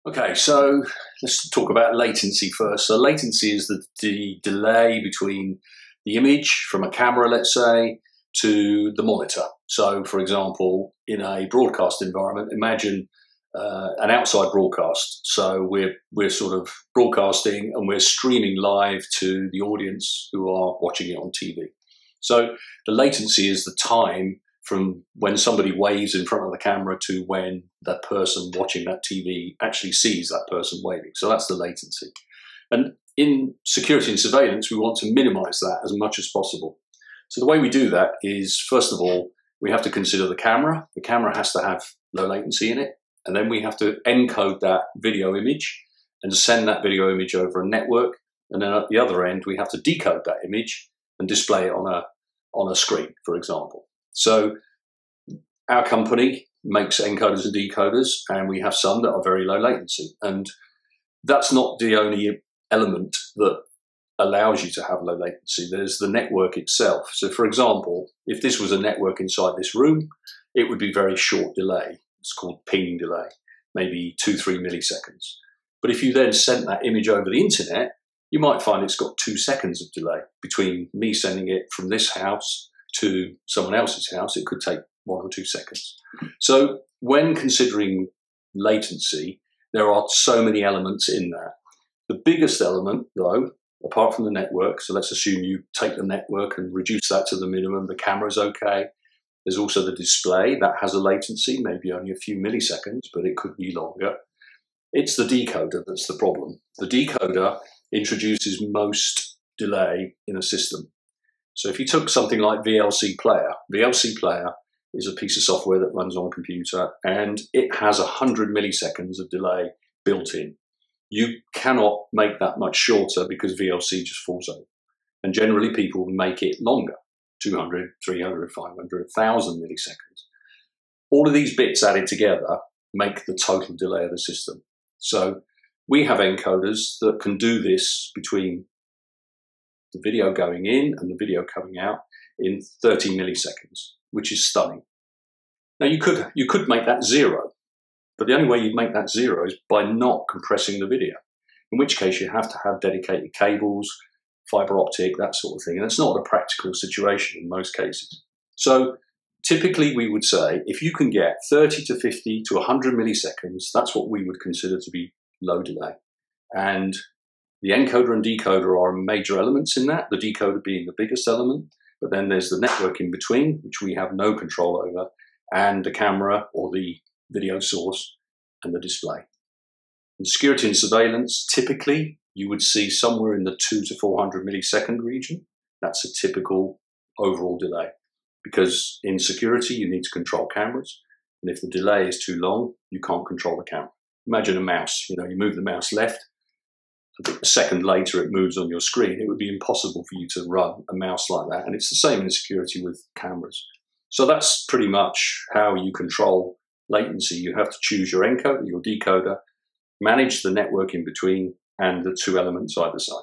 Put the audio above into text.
Okay, so let's talk about latency first. So latency is the delay between the image from a camera, let's say, to the monitor. So, for example, in a broadcast environment, imagine an outside broadcast. So we're sort of broadcasting and we're streaming live to the audience who are watching it on TV. So the latency is the time from when somebody waves in front of the camera to when that person watching that TV actually sees that person waving. So that's the latency. And in security and surveillance, we want to minimize that as much as possible. So the way we do that is, first of all, we have to consider the camera. The camera has to have low latency in it. And then we have to encode that video image and send that video image over a network. And then at the other end, we have to decode that image and display it on a screen, for example. So our company makes encoders and decoders, and we have some that are very low latency. And that's not the only element that allows you to have low latency. There's the network itself. So for example, if this was a network inside this room, it would be very short delay. It's called ping delay, maybe 2-3 milliseconds. But if you then sent that image over the internet, you might find it's got 2 seconds of delay between me sending it from this house to someone else's house. It could take 1 or 2 seconds. So when considering latency, there are so many elements in that. The biggest element, though, apart from the network, so let's assume you take the network and reduce that to the minimum, the camera's okay. There's also the display that has a latency, maybe only a few milliseconds, but it could be longer. It's the decoder that's the problem. The decoder introduces most delay in a system. So if you took something like VLC Player is a piece of software that runs on a computer, and it has 100 milliseconds of delay built in. You cannot make that much shorter because VLC just falls over. And generally people make it longer, 200, 300, 500, 1,000 milliseconds. All of these bits added together make the total delay of the system. So we have encoders that can do this between the video going in and the video coming out in 30 milliseconds, which is stunning. Now you could make that 0, but the only way you'd make that 0 is by not compressing the video, in which case you have to have dedicated cables, fiber optic, that sort of thing. And it's not a practical situation in most cases. So typically we would say if you can get 30 to 50 to 100 milliseconds, that's what we would consider to be low delay. And the encoder and decoder are major elements in that, the decoder being the biggest element, but then there's the network in between, which we have no control over, and the camera or the video source and the display. In security and surveillance, typically you would see somewhere in the 200 to 400 millisecond region. That's a typical overall delay, because in security you need to control cameras, and if the delay is too long, you can't control the camera. Imagine a mouse, you move the mouse left, a second later it moves on your screen. It would be impossible for you to run a mouse like that. And it's the same in security with cameras. So that's pretty much how you control latency. You have to choose your encoder, your decoder, manage the network in between, and the 2 elements either side.